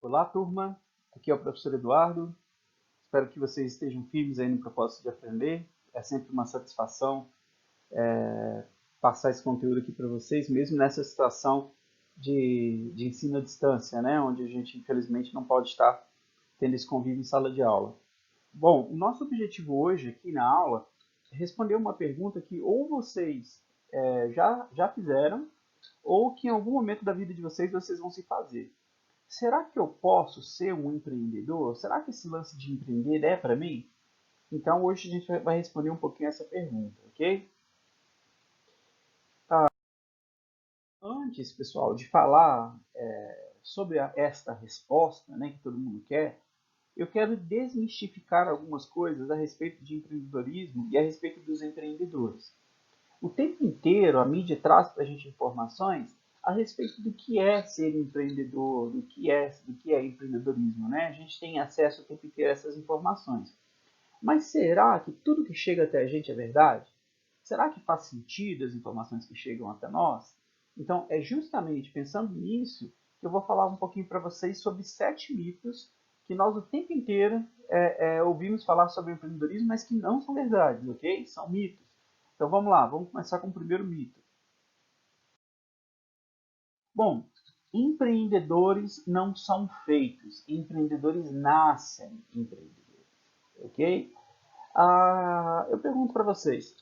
Olá, turma. Aqui é o professor Eduardo. Espero que vocês estejam firmes aí no propósito de aprender. É sempre uma satisfação passar esse conteúdo aqui para vocês, mesmo nessa situação de ensino à distância, né? Onde a gente, infelizmente, não pode estar tendo esse convívio em sala de aula. Bom, o nosso objetivo hoje aqui na aula é responder uma pergunta que ou vocês já fizeram, ou que em algum momento da vida de vocês vão se fazer. Será que eu posso ser um empreendedor? Será que esse lance de empreender é para mim? Então hoje a gente vai responder um pouquinho essa pergunta, ok? Antes, pessoal, de falar sobre esta resposta, né, que todo mundo quer, eu quero desmistificar algumas coisas a respeito de empreendedorismo e a respeito dos empreendedores. O tempo inteiro a mídia traz para a gente informações a respeito do que é ser empreendedor, do que é empreendedorismo, né? A gente tem acesso o tempo inteiro a essas informações. Mas será que tudo que chega até a gente é verdade? Será que faz sentido as informações que chegam até nós? Então, é justamente pensando nisso que eu vou falar um pouquinho para vocês sobre 7 mitos que nós o tempo inteiro ouvimos falar sobre empreendedorismo, mas que não são verdades, ok? São mitos. Então vamos lá, vamos começar com o primeiro mito. Bom, empreendedores não são feitos, empreendedores nascem empreendedores, ok? Eu pergunto para vocês,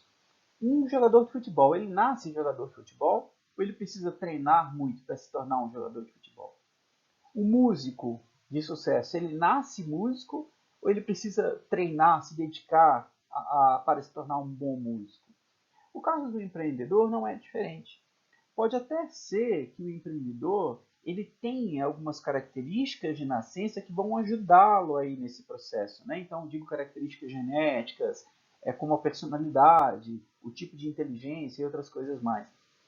um jogador de futebol, ele nasce jogador de futebol ou ele precisa treinar muito para se tornar um jogador de futebol? Um músico de sucesso, ele nasce músico ou ele precisa treinar, se dedicar para se tornar um bom músico? O caso do empreendedor não é diferente. Pode até ser que o empreendedor ele tenha algumas características de nascença que vão ajudá-lo aí nesse processo, né? Então, digo características genéticas, como a personalidade, o tipo de inteligência e outras coisas mais.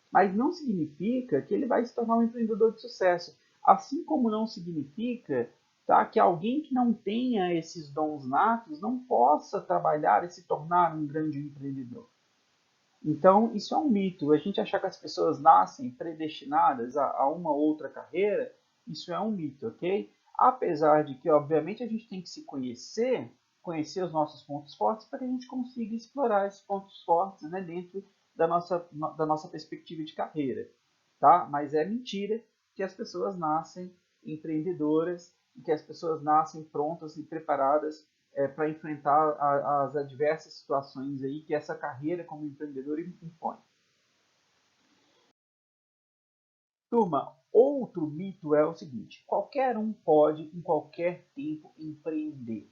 Mas não significa que ele vai se tornar um empreendedor de sucesso. Assim como não significa, tá, que alguém que não tenha esses dons natos não possa trabalhar e se tornar um grande empreendedor. Então, isso é um mito. A gente achar que as pessoas nascem predestinadas a uma outra carreira, isso é um mito, ok? Apesar de que, obviamente, a gente tem que se conhecer, conhecer os nossos pontos fortes, para que a gente consiga explorar esses pontos fortes, né, dentro da nossa perspectiva de carreira, tá? Mas é mentira que as pessoas nascem empreendedoras e que as pessoas nascem prontas e preparadas para enfrentar as adversas situações aí que essa carreira como empreendedor impõe. Turma, outro mito é o seguinte: qualquer um pode, em qualquer tempo, empreender.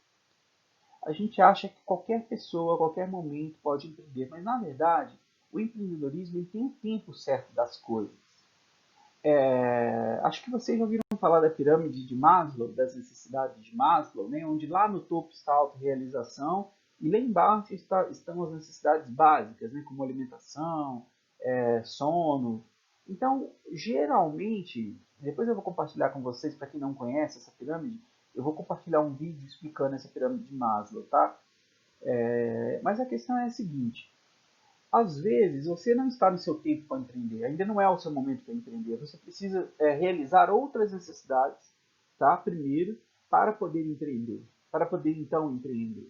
A gente acha que qualquer pessoa, a qualquer momento, pode empreender, mas na verdade, o empreendedorismo ele tem um tempo certo das coisas. Acho que vocês já ouviram falar da pirâmide de Maslow, das necessidades de Maslow, né? Onde lá no topo está a autorrealização e lá embaixo estão as necessidades básicas, né? Como alimentação, sono. Então, geralmente, depois eu vou compartilhar com vocês, para quem não conhece essa pirâmide, eu vou compartilhar um vídeo explicando essa pirâmide de Maslow, tá? Mas a questão é a seguinte: às vezes você não está no seu tempo para empreender, ainda não é o seu momento para empreender. Você precisa realizar outras necessidades, tá? Primeiro, para poder empreender, para poder então empreender.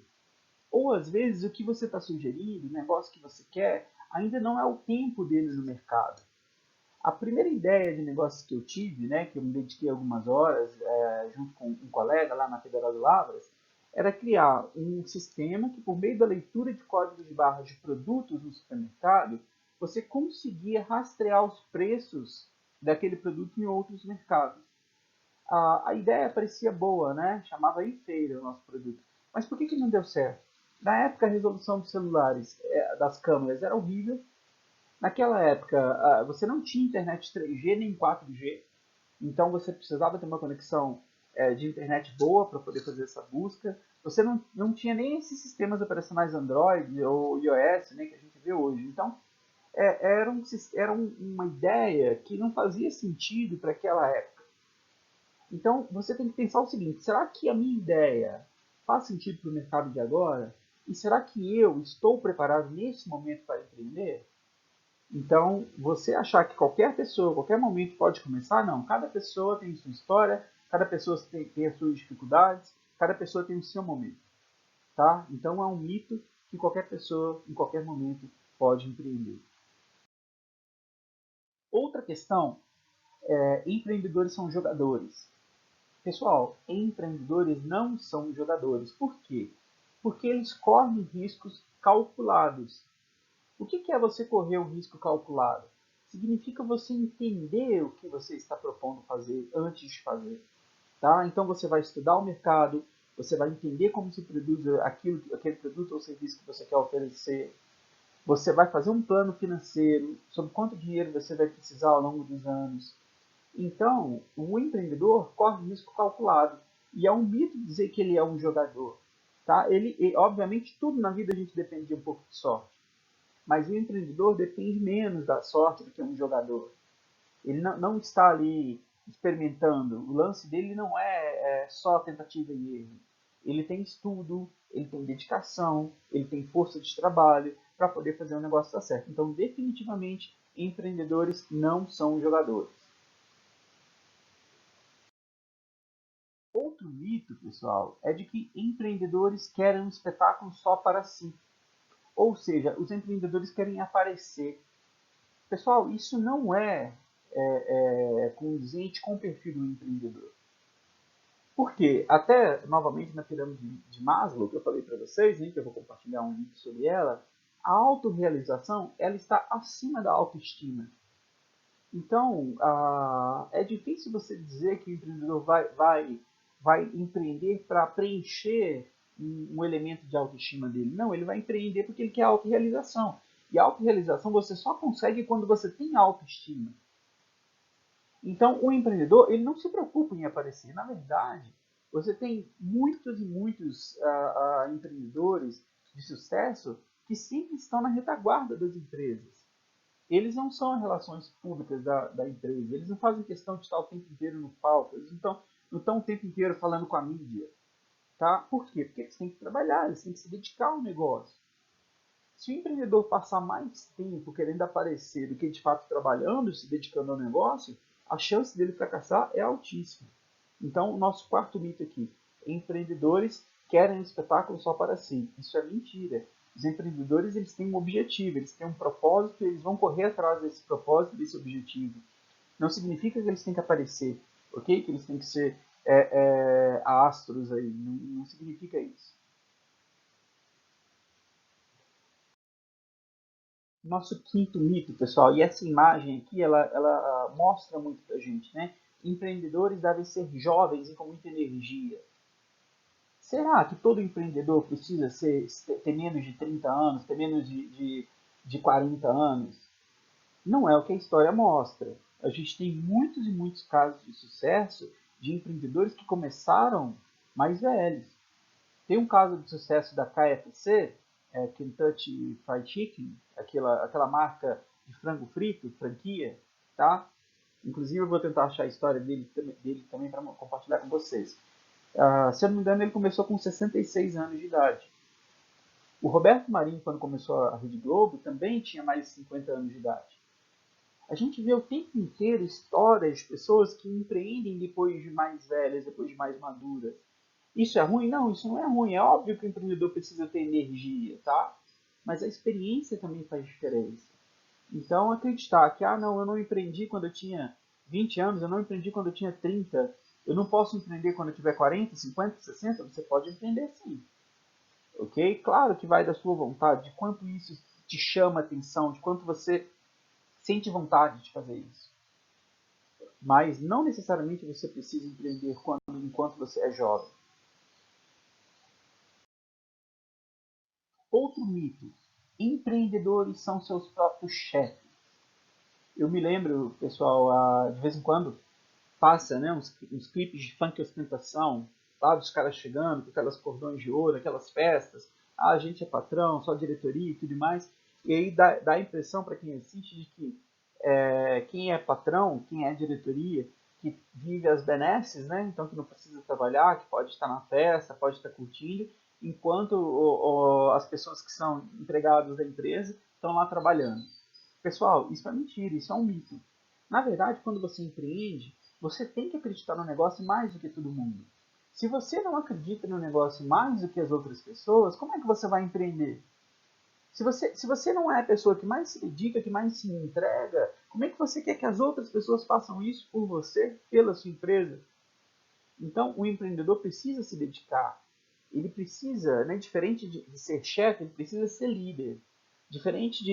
Ou às vezes o que você está sugerindo, o negócio que você quer, ainda não é o tempo dele no mercado. A primeira ideia de negócio que eu tive, né, que eu me dediquei algumas horas junto com um colega lá na Federal de Lavras, era criar um sistema que, por meio da leitura de códigos de barras de produtos no supermercado, você conseguia rastrear os preços daquele produto em outros mercados. A ideia parecia boa, né? Chamava e-feira o nosso produto. Mas por que não deu certo? Na época, a resolução dos celulares, das câmeras, era horrível. Naquela época, você não tinha internet 3G nem 4G, então você precisava ter uma conexão de internet boa para poder fazer essa busca. Você não tinha nem esses sistemas operacionais Android ou iOS, né, que a gente vê hoje. Então, era uma ideia que não fazia sentido para aquela época. Então, você tem que pensar o seguinte: será que a minha ideia faz sentido para o mercado de agora? E será que eu estou preparado nesse momento para empreender? Então, você achar que qualquer pessoa, qualquer momento pode começar, não. Cada pessoa tem sua história, cada pessoa tem as suas dificuldades, cada pessoa tem o seu momento, tá? Então é um mito que qualquer pessoa, em qualquer momento, pode empreender. Outra questão é, empreendedores são jogadores. Pessoal, empreendedores não são jogadores. Por quê? Porque eles correm riscos calculados. O que é você correr um risco calculado? Significa você entender o que você está propondo fazer antes de fazer. Tá? Então você vai estudar o mercado, você vai entender como se produz aquele produto ou serviço que você quer oferecer. Você vai fazer um plano financeiro sobre quanto dinheiro você vai precisar ao longo dos anos. Então, o empreendedor corre risco calculado. E é um mito dizer que ele é um jogador. Tá? Obviamente, tudo na vida a gente depende de um pouco de sorte. Mas o empreendedor depende menos da sorte do que um jogador. Ele não está ali experimentando. O lance dele não é só tentativa e erro. Ele tem estudo, ele tem dedicação, ele tem força de trabalho para poder fazer o negócio dar certo. Então, definitivamente, empreendedores não são jogadores. Outro mito, pessoal, é de que empreendedores querem um espetáculo só para si. Ou seja, os empreendedores querem aparecer. Pessoal, isso não é condizente com o perfil do empreendedor. Por quê? Até, novamente, na pirâmide de Maslow, que eu falei para vocês, que eu vou compartilhar um vídeo sobre ela, a autorrealização ela está acima da autoestima. Então, é difícil você dizer que o empreendedor vai empreender para preencher um elemento de autoestima dele. Não, ele vai empreender porque ele quer autorrealização. E a autorrealização você só consegue quando você tem autoestima. Então, o empreendedor ele não se preocupa em aparecer. Na verdade, você tem muitos e muitos empreendedores de sucesso que sempre estão na retaguarda das empresas. Eles não são as relações públicas da empresa. Eles não fazem questão de estar o tempo inteiro no palco. Eles não estão o tempo inteiro falando com a mídia. Tá? Por quê? Porque eles têm que trabalhar, eles têm que se dedicar ao negócio. Se o empreendedor passar mais tempo querendo aparecer do que de fato trabalhando, se dedicando ao negócio, a chance dele fracassar é altíssima. Então, o nosso quarto mito aqui: empreendedores querem um espetáculo só para si. Isso é mentira. Os empreendedores eles têm um objetivo, eles têm um propósito, eles vão correr atrás desse propósito, desse objetivo. Não significa que eles têm que aparecer, ok? Que eles têm que ser astros aí. Não significa isso. Nosso quinto mito, pessoal, e essa imagem aqui, ela mostra muito pra gente, né? Empreendedores devem ser jovens e com muita energia. Será que todo empreendedor precisa ter menos de 30 anos, ter menos de 40 anos? Não é o que a história mostra. A gente tem muitos e muitos casos de sucesso de empreendedores que começaram mais velhos. Tem um caso de sucesso da KFC, Kentucky Fried Chicken, aquela marca de frango frito, franquia, tá? Inclusive eu vou tentar achar a história dele também para compartilhar com vocês. Se eu não me engano, ele começou com 66 anos de idade. O Roberto Marinho, quando começou a Rede Globo, também tinha mais de 50 anos de idade. A gente vê o tempo inteiro histórias de pessoas que empreendem depois de mais velhas, depois de mais maduras. Isso é ruim? Não, isso não é ruim. É óbvio que o empreendedor precisa ter energia, tá? Mas a experiência também faz diferença. Então, acreditar que, não, eu não empreendi quando eu tinha 20 anos, eu não empreendi quando eu tinha 30, eu não posso empreender quando eu tiver 40, 50, 60, você pode empreender sim. Ok? Claro que vai da sua vontade, de quanto isso te chama atenção, de quanto você sente vontade de fazer isso. Mas não necessariamente você precisa empreender enquanto você é jovem. Outro mito: empreendedores são seus próprios chefes. Eu me lembro, pessoal, de vez em quando passa uns clipes de funk ostentação, sabe? Os caras chegando com aquelas cordões de ouro, aquelas festas. A gente é patrão, só diretoria e tudo mais. E aí dá a impressão para quem assiste de que quem é patrão, quem é diretoria, que vive as benesses, né? Então que não precisa trabalhar, que pode estar na festa, pode estar curtindo, enquanto as pessoas que são empregados da empresa estão lá trabalhando. Pessoal, isso é mentira, isso é um mito. Na verdade, quando você empreende, Você tem que acreditar no negócio mais do que todo mundo. Se você não acredita no negócio mais do que as outras pessoas, como é que você vai empreender? Se você não é a pessoa que mais se dedica, que mais se entrega, como é que você quer que as outras pessoas façam isso por você, pela sua empresa? Então, o empreendedor precisa se dedicar. Ele precisa, né, diferente de ser chefe, ele precisa ser líder. Diferente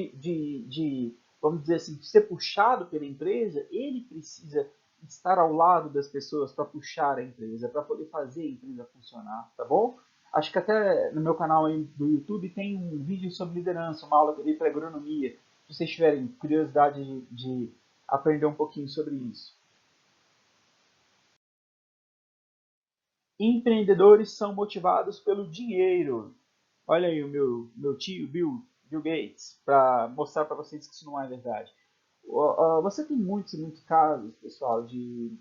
vamos dizer assim, de ser puxado pela empresa, ele precisa estar ao lado das pessoas para puxar a empresa, para poder fazer a empresa funcionar, tá bom? Acho que até no meu canal aí do YouTube tem um vídeo sobre liderança, uma aula que eu dei para agronomia. Se vocês tiverem curiosidade de aprender um pouquinho sobre isso. Empreendedores são motivados pelo dinheiro. Olha aí o meu tio Bill Gates, para mostrar para vocês que isso não é verdade. Você tem muitos e muitos casos, pessoal, de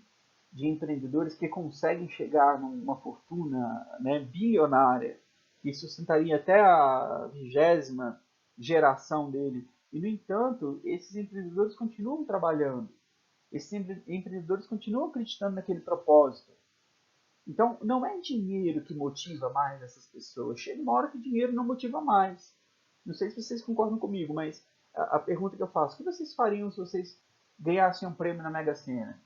empreendedores que conseguem chegar numa fortuna, né, bilionária, que sustentaria até a 20ª geração dele. E, no entanto, esses empreendedores continuam trabalhando. Esses empreendedores continuam acreditando naquele propósito. Então, não é dinheiro que motiva mais essas pessoas. Chega uma hora que dinheiro não motiva mais. Não sei se vocês concordam comigo, mas a pergunta que eu faço: o que vocês fariam se vocês ganhassem um prêmio na Mega Sena?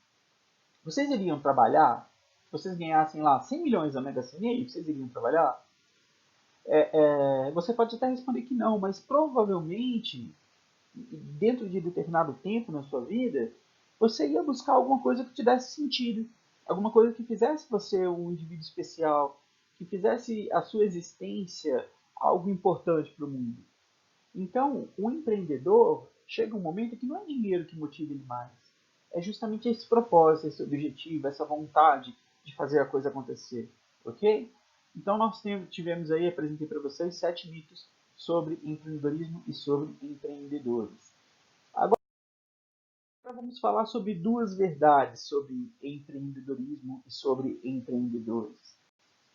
Vocês iriam trabalhar? Se vocês ganhassem lá 100 milhões na Mega Sena, e aí, vocês iriam trabalhar? Você pode até responder que não, mas provavelmente, dentro de determinado tempo na sua vida, você ia buscar alguma coisa que te desse sentido, alguma coisa que fizesse você um indivíduo especial, que fizesse a sua existência algo importante para o mundo. Então, o empreendedor chega um momento que não é dinheiro que motiva ele mais, é justamente esse propósito, esse objetivo, essa vontade de fazer a coisa acontecer, ok? Então, nós tivemos aí, apresentei para vocês 7 mitos sobre empreendedorismo e sobre empreendedores. Agora vamos falar sobre duas verdades sobre empreendedorismo e sobre empreendedores.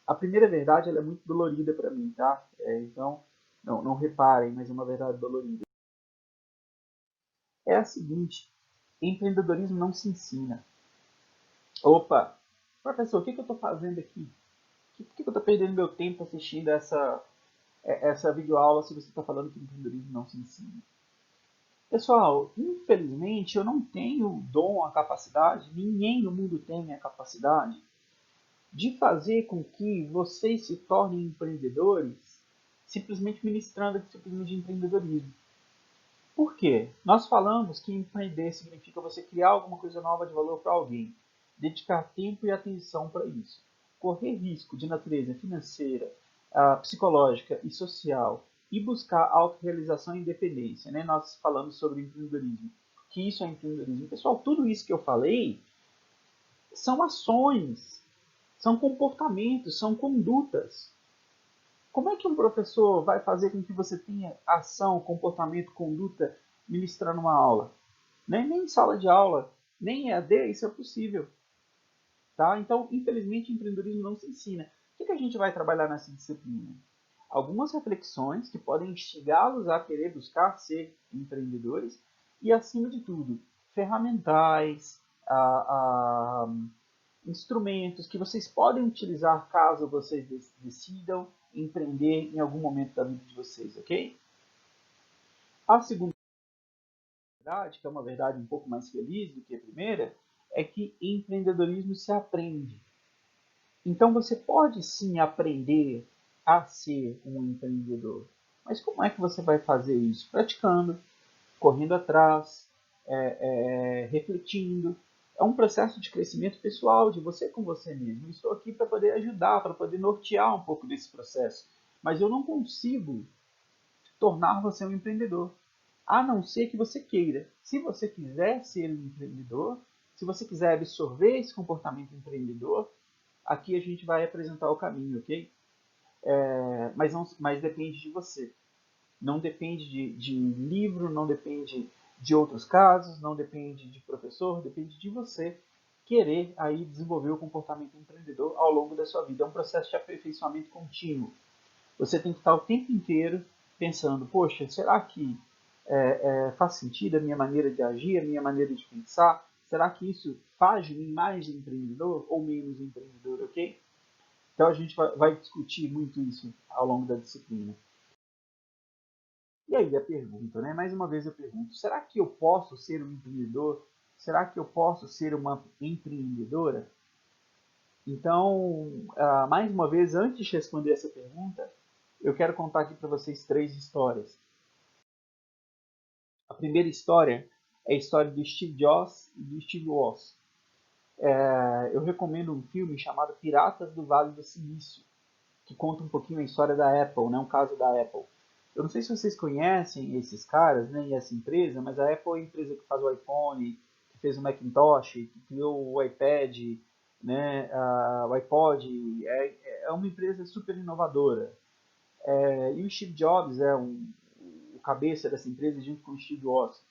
A primeira verdade ela é muito dolorida para mim, tá? Então, não reparem, mas é uma verdade dolorida. É a seguinte: empreendedorismo não se ensina. Opa, professor, o que eu estou fazendo aqui? Por que eu estou perdendo meu tempo assistindo essa videoaula se você está falando que empreendedorismo não se ensina? Pessoal, infelizmente eu não tenho o dom, a capacidade, ninguém no mundo tem a capacidade de fazer com que vocês se tornem empreendedores simplesmente ministrando a disciplina de empreendedorismo. Por quê? Nós falamos que empreender significa você criar alguma coisa nova de valor para alguém, dedicar tempo e atenção para isso, correr risco de natureza financeira, psicológica e social e buscar autorrealização e independência. Né? Nós falamos sobre empreendedorismo, que isso é empreendedorismo. Pessoal, tudo isso que eu falei são ações, são comportamentos, são condutas. Como é que um professor vai fazer com que você tenha ação, comportamento, conduta ministrando uma aula? Nem em sala de aula, nem em EAD, isso é possível. Tá? Então, infelizmente, empreendedorismo não se ensina. O que a gente vai trabalhar nessa disciplina? Algumas reflexões que podem instigá-los a querer buscar ser empreendedores e, acima de tudo, ferramentais, instrumentos que vocês podem utilizar caso vocês decidam empreender em algum momento da vida de vocês, ok? A segunda verdade, que é uma verdade um pouco mais feliz do que a primeira, é que empreendedorismo se aprende. Então você pode sim aprender a ser um empreendedor. Mas como é que você vai fazer isso? Praticando, correndo atrás, refletindo. É um processo de crescimento pessoal, de você com você mesmo. Estou aqui para poder ajudar, para poder nortear um pouco desse processo. Mas eu não consigo tornar você um empreendedor, a não ser que você queira. Se você quiser ser um empreendedor, se você quiser absorver esse comportamento empreendedor, aqui a gente vai apresentar o caminho, ok? Mas depende de você. Não depende de livro, não depende de outros casos, não depende de professor, depende de você querer aí desenvolver o comportamento empreendedor ao longo da sua vida. É um processo de aperfeiçoamento contínuo. Você tem que estar o tempo inteiro pensando, poxa, será que faz sentido a minha maneira de agir, a minha maneira de pensar? Será que isso faz de mim mais empreendedor ou menos empreendedor, ok? Então a gente vai discutir muito isso ao longo da disciplina. E aí a pergunta, né? Mais uma vez eu pergunto, será que eu posso ser um empreendedor? Será que eu posso ser uma empreendedora? Então, mais uma vez, antes de responder essa pergunta, eu quero contar aqui para vocês 3 histórias. A primeira história é a história do Steve Jobs e do Steve Woz. Eu recomendo um filme chamado Piratas do Vale do Silício, que conta um pouquinho a história da Apple, né? Um caso da Apple. Eu não sei se vocês conhecem esses caras, né, e essa empresa, mas a Apple é a empresa que faz o iPhone, que fez o Macintosh, que criou o iPad, né, o iPod. É uma empresa super inovadora. E o Steve Jobs é o cabeça dessa empresa junto com o Steve Woz.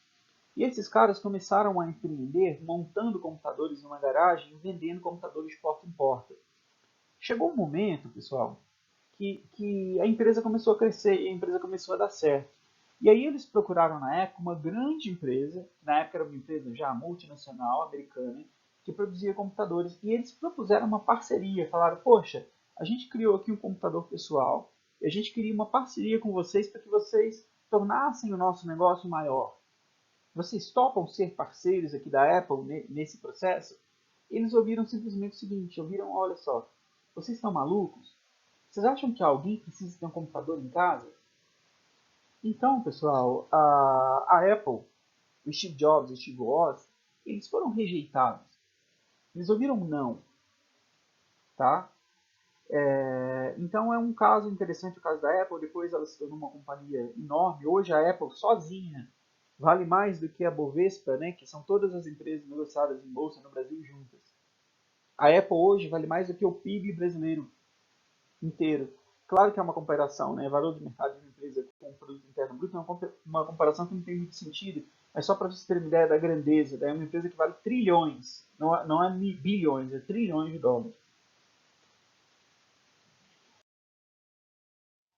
E esses caras começaram a empreender montando computadores numa garagem e vendendo computadores de porta em porta. Chegou um momento, pessoal, que a empresa começou a crescer e a empresa começou a dar certo. E aí eles procuraram na época uma grande empresa, na época era uma empresa já multinacional americana, que produzia computadores, e eles propuseram uma parceria, falaram, poxa, a gente criou aqui um computador pessoal, e a gente queria uma parceria com vocês para que vocês tornassem o nosso negócio maior. Vocês topam ser parceiros aqui da Apple nesse processo? Eles ouviram simplesmente o seguinte, ouviram, olha só, vocês estão malucos? Vocês acham que alguém precisa ter um computador em casa? Então, pessoal, a Apple, o Steve Jobs e o Steve Woz, eles foram rejeitados. Eles ouviram não, tá? Então é um caso interessante o caso da Apple. Depois ela se tornou uma companhia enorme. Hoje a Apple sozinha vale mais do que a Bovespa, né? Que são todas as empresas negociadas em bolsa no Brasil juntas. A Apple hoje vale mais do que o PIB brasileiro inteiro. Claro que é uma comparação, né? Valor de mercado de uma empresa com o produto interno bruto é uma comparação que não tem muito sentido, mas só para vocês terem uma ideia da grandeza, é uma empresa que vale trilhões, não é bilhões, é trilhões de dólares.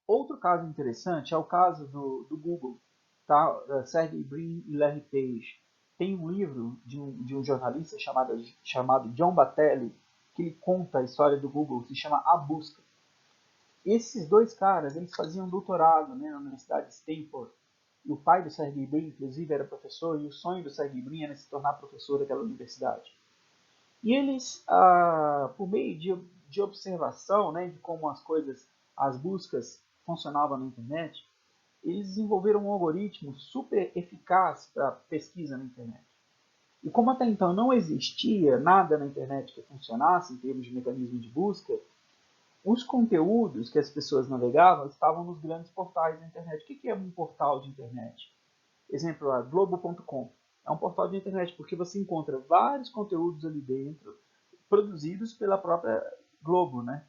Outro caso interessante é o caso do Google, tá? Sergey Brin e Larry Page. Tem um livro de um jornalista chamado John Battelli, que ele conta a história do Google, que se chama A Busca. Esses 2 caras, eles faziam doutorado, né, na Universidade de Stanford. E o pai do Sergey Brin, inclusive, era professor, e o sonho do Sergey Brin era se tornar professor daquela universidade. E eles, por meio de observação, né, de como as coisas, as buscas funcionavam na internet, eles desenvolveram um algoritmo super eficaz para pesquisa na internet. E como até então não existia nada na internet que funcionasse em termos de mecanismo de busca, os conteúdos que as pessoas navegavam estavam nos grandes portais da internet. O que é um portal de internet? Exemplo, a Globo.com. É um portal de internet porque você encontra vários conteúdos ali dentro, produzidos pela própria Globo, né?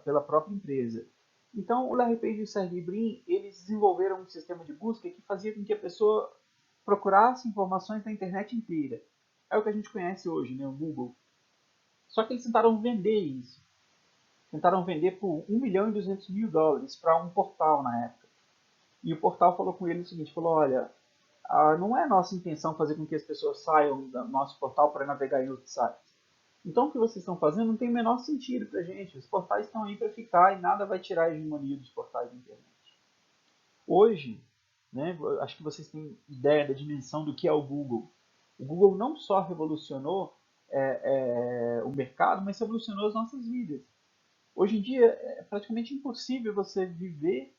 pela própria empresa. Então, o Larry Page e o Sergey Brin, eles desenvolveram um sistema de busca que fazia com que a pessoa procurasse informações na internet inteira. É o que a gente conhece hoje, né? O Google. Só que eles tentaram vender isso. Tentaram vender por $1.200.000 para um portal na época. E o portal falou com ele o seguinte, falou, olha, não é nossa intenção fazer com que as pessoas saiam do nosso portal para navegar em outros sites. Então o que vocês estão fazendo não tem o menor sentido para a gente. Os portais estão aí para ficar e nada vai tirar a hegemonia dos portais da internet. Hoje, né, acho que vocês têm ideia da dimensão do que é o Google. O Google não só revolucionou o mercado, mas revolucionou as nossas vidas. Hoje em dia é praticamente impossível você viver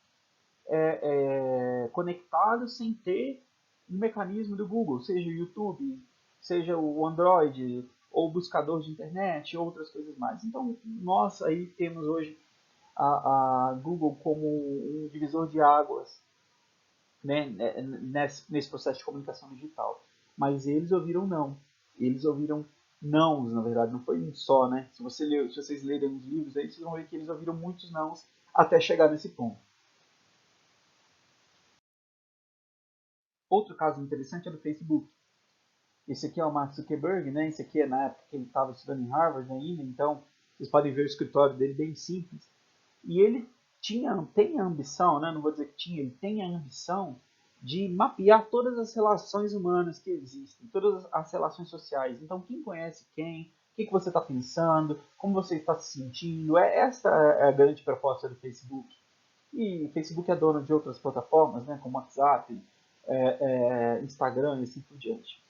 conectado sem ter um mecanismo do Google, seja o YouTube, seja o Android, ou o buscador de internet, outras coisas mais. Então, nós aí temos hoje a Google como um divisor de águas, né, nesse processo de comunicação digital. Mas eles ouviram não. Eles ouviram não, na verdade, não foi um só, né? Se vocês lerem os livros aí, vocês vão ver que eles ouviram muitos nãos até chegar nesse ponto. Outro caso interessante é do Facebook. Esse aqui é o Mark Zuckerberg, né? Esse aqui é na época que ele estava estudando em Harvard ainda, então vocês podem ver o escritório dele bem simples. E ele tem a ambição, né? Não vou dizer que tinha, ele tem a ambição de mapear todas as relações humanas que existem, todas as relações sociais. Então, quem conhece quem, o que você está pensando, como você está se sentindo. Esta é a grande proposta do Facebook. E o Facebook é dono de outras plataformas, né, como WhatsApp, Instagram e assim por diante.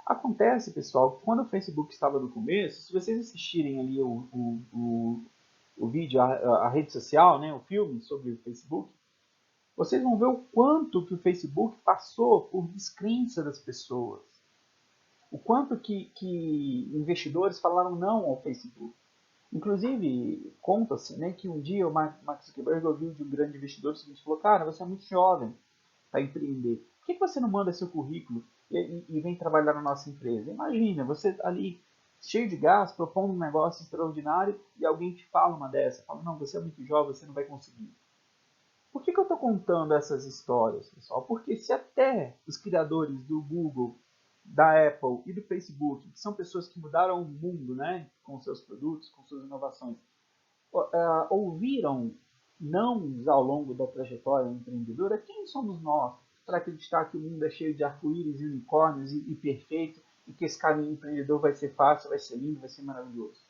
Acontece, pessoal, que quando o Facebook estava no começo, se vocês assistirem ali o vídeo, a rede social, né, o filme sobre o Facebook, vocês vão ver o quanto que o Facebook passou por descrença das pessoas. O quanto que investidores falaram não ao Facebook. Inclusive, conta-se, né, que um dia o Mark Zuckerberg ouviu de um grande investidor o seguinte, falou, cara, você é muito jovem para empreender. Por que você não manda seu currículo e vem trabalhar na nossa empresa? Imagina, você ali cheio de gás, propondo um negócio extraordinário e alguém te fala uma dessa. Fala, não, você é muito jovem, você não vai conseguir. Por que eu estou contando essas histórias, pessoal? Porque se até os criadores do Google, da Apple e do Facebook, que são pessoas que mudaram o mundo, né, com seus produtos, com suas inovações, ouviram não ao longo da trajetória empreendedora, quem somos nós para acreditar que o mundo é cheio de arco-íris e unicórnios e perfeito e que esse caminho empreendedor vai ser fácil, vai ser lindo, vai ser maravilhoso?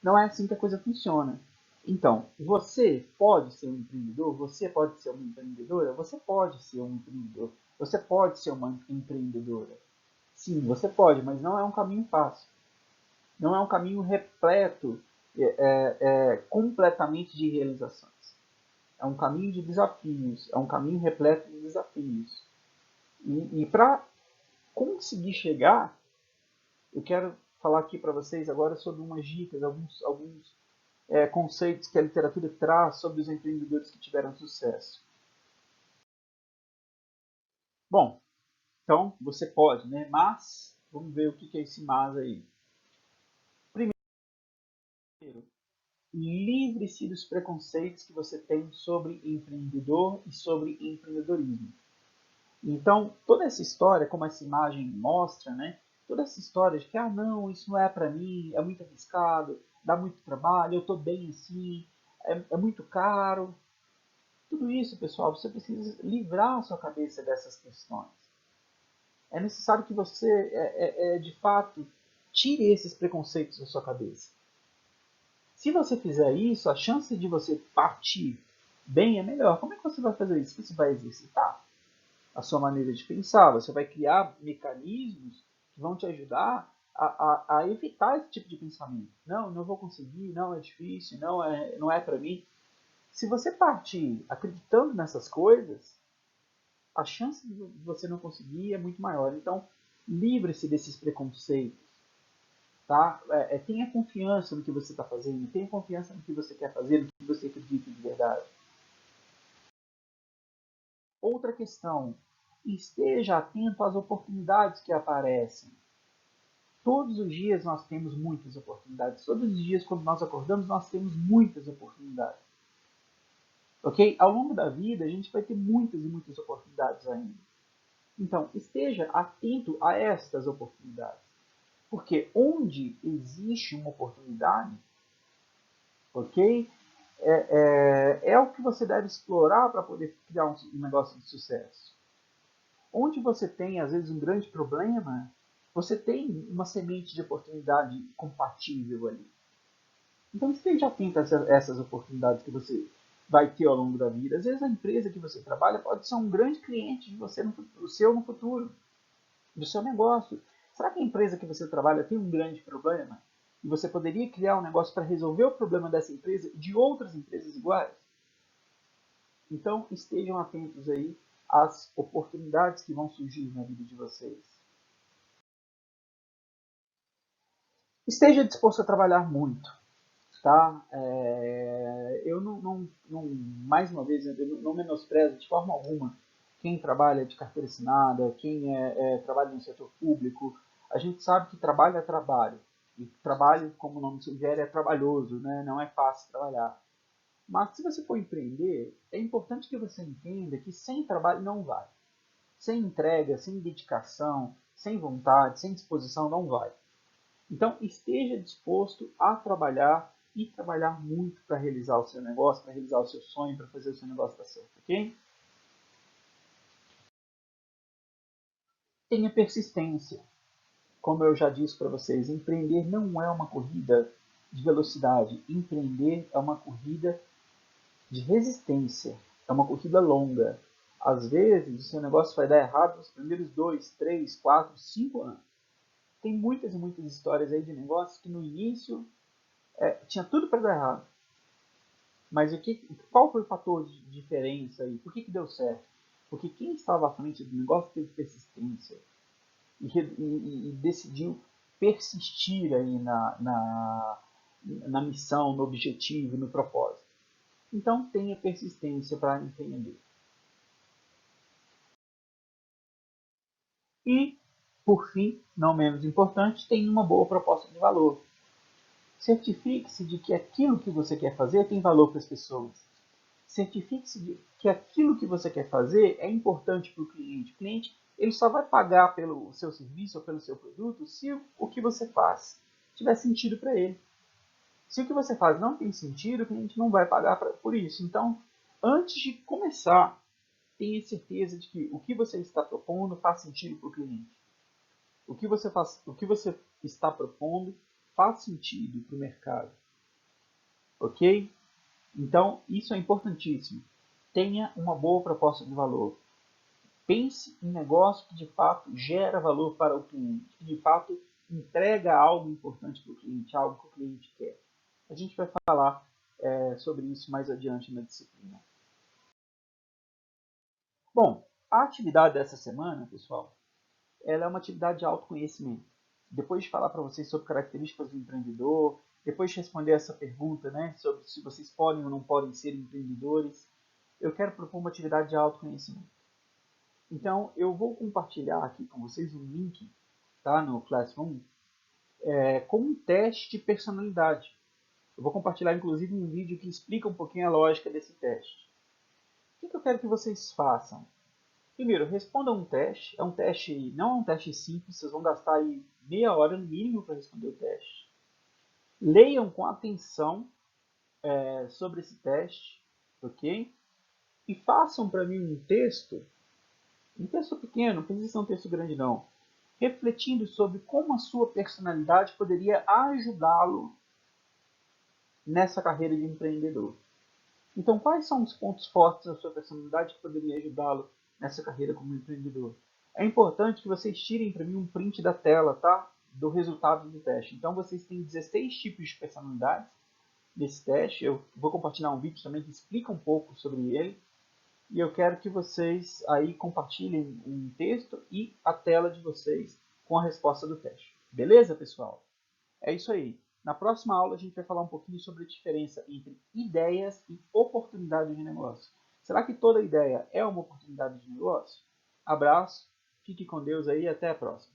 Não é assim que a coisa funciona. Então, você pode ser um empreendedor? Você pode ser uma empreendedora? Você pode ser um empreendedor. Você pode ser uma empreendedora. Sim, você pode, mas não é um caminho fácil. Não é um caminho repleto, completamente de realizações. É um caminho de desafios, é um caminho repleto de desafios. E para conseguir chegar, eu quero falar aqui para vocês agora sobre umas dicas, alguns conceitos que a literatura traz sobre os empreendedores que tiveram sucesso. Bom, então você pode, né? Mas vamos ver o que é esse mas aí. Primeiro, livre-se dos preconceitos que você tem sobre empreendedor e sobre empreendedorismo. Então, toda essa história, como essa imagem mostra, né? Toda essa história de que, ah, não, isso não é para mim, é muito arriscado, dá muito trabalho, eu estou bem assim, é muito caro. Tudo isso, pessoal, você precisa livrar a sua cabeça dessas questões. É necessário que você, de fato, tire esses preconceitos da sua cabeça. Se você fizer isso, a chance de você partir bem é melhor. Como é que você vai fazer isso? Você vai exercitar a sua maneira de pensar, você vai criar mecanismos que vão te ajudar a evitar esse tipo de pensamento. Não, não vou conseguir, não é difícil, não é para mim. Se você partir acreditando nessas coisas, a chance de você não conseguir é muito maior. Então, livre-se desses preconceitos. Tá? Tenha confiança no que você está fazendo, tenha confiança no que você quer fazer, no que você acredita de verdade. Outra questão, esteja atento às oportunidades que aparecem. Todos os dias nós temos muitas oportunidades. Todos os dias, quando nós acordamos, nós temos muitas oportunidades. Ok? Ao longo da vida, a gente vai ter muitas e muitas oportunidades ainda. Então, esteja atento a estas oportunidades. Porque onde existe uma oportunidade, ok? É o que você deve explorar para poder criar um negócio de sucesso. Onde você tem, às vezes, um grande problema, você tem uma semente de oportunidade compatível ali. Então esteja atento a essas oportunidades que você vai ter ao longo da vida. Às vezes a empresa que você trabalha pode ser um grande cliente de você no seu no futuro, do seu negócio. Será que a empresa que você trabalha tem um grande problema? E você poderia criar um negócio para resolver o problema dessa empresa e de outras empresas iguais? Então estejam atentos aí às oportunidades que vão surgir na vida de vocês. Esteja disposto a trabalhar muito. Tá? Eu mais uma vez, eu não menosprezo de forma alguma quem trabalha de carteira assinada, quem trabalha no setor público. A gente sabe que trabalho é trabalho. E trabalho, como o nome sugere, é trabalhoso, né? Não é fácil trabalhar. Mas se você for empreender, é importante que você entenda que sem trabalho não vai. Sem entrega, sem dedicação, sem vontade, sem disposição, não vai. Então, esteja disposto a trabalhar e trabalhar muito para realizar o seu negócio, para realizar o seu sonho, para fazer o seu negócio dar certo, ok? tenha persistência. Como eu já disse para vocês, empreender não é uma corrida de velocidade. Empreender é uma corrida de resistência. É uma corrida longa. Às vezes, o seu negócio vai dar errado nos primeiros 2, 3, 4, 5 anos. Tem muitas e muitas histórias aí de negócios que no início tinha tudo para dar errado. Mas qual foi o fator de diferença aí? Por que deu certo? Porque quem estava à frente do negócio teve persistência e decidiu persistir aí na missão, no objetivo, no propósito. Então tenha persistência para empreender. E, por fim, não menos importante, tenha uma boa proposta de valor. Certifique-se de que aquilo que você quer fazer tem valor para as pessoas. Certifique-se de que aquilo que você quer fazer é importante para o cliente. O cliente ele só vai pagar pelo seu serviço ou pelo seu produto se o que você faz tiver sentido para ele. Se o que você faz não tem sentido, o cliente não vai pagar por isso. Então, antes de começar, tenha certeza de que o que você está propondo faz sentido para o cliente. O que você está propondo faz sentido para o mercado. Ok? Então, isso é importantíssimo. Tenha uma boa proposta de valor. Pense em negócio que de fato gera valor para o cliente, que de fato entrega algo importante para o cliente, algo que o cliente quer. A gente vai falar sobre isso mais adiante na disciplina. Bom, a atividade dessa semana, pessoal, ela é uma atividade de autoconhecimento. Depois de falar para vocês sobre características do empreendedor, depois de responder essa pergunta, né, sobre se vocês podem ou não podem ser empreendedores, eu quero propor uma atividade de autoconhecimento. Então, eu vou compartilhar aqui com vocês um link, tá, no Classroom, com um teste de personalidade. Eu vou compartilhar, inclusive, um vídeo que explica um pouquinho a lógica desse teste. O que eu quero que vocês façam? Primeiro, respondam um teste. É um teste, não é um teste simples, vocês vão gastar aí meia hora no mínimo para responder o teste. Leiam com atenção sobre esse teste, ok? E façam para mim um texto pequeno, não precisa ser um texto grande não, refletindo sobre como a sua personalidade poderia ajudá-lo nessa carreira de empreendedor. Então, quais são os pontos fortes da sua personalidade que poderia ajudá-lo nessa carreira como empreendedor? É importante que vocês tirem para mim um print da tela, tá? Do resultado do teste. Então, vocês têm 16 tipos de personalidades nesse teste. Eu vou compartilhar um vídeo também que explica um pouco sobre ele. E eu quero que vocês aí compartilhem um texto e a tela de vocês com a resposta do teste. Beleza, pessoal? É isso aí. Na próxima aula a gente vai falar um pouquinho sobre a diferença entre ideias e oportunidades de negócio. Será que toda ideia é uma oportunidade de negócio? Abraço, fique com Deus aí e até a próxima.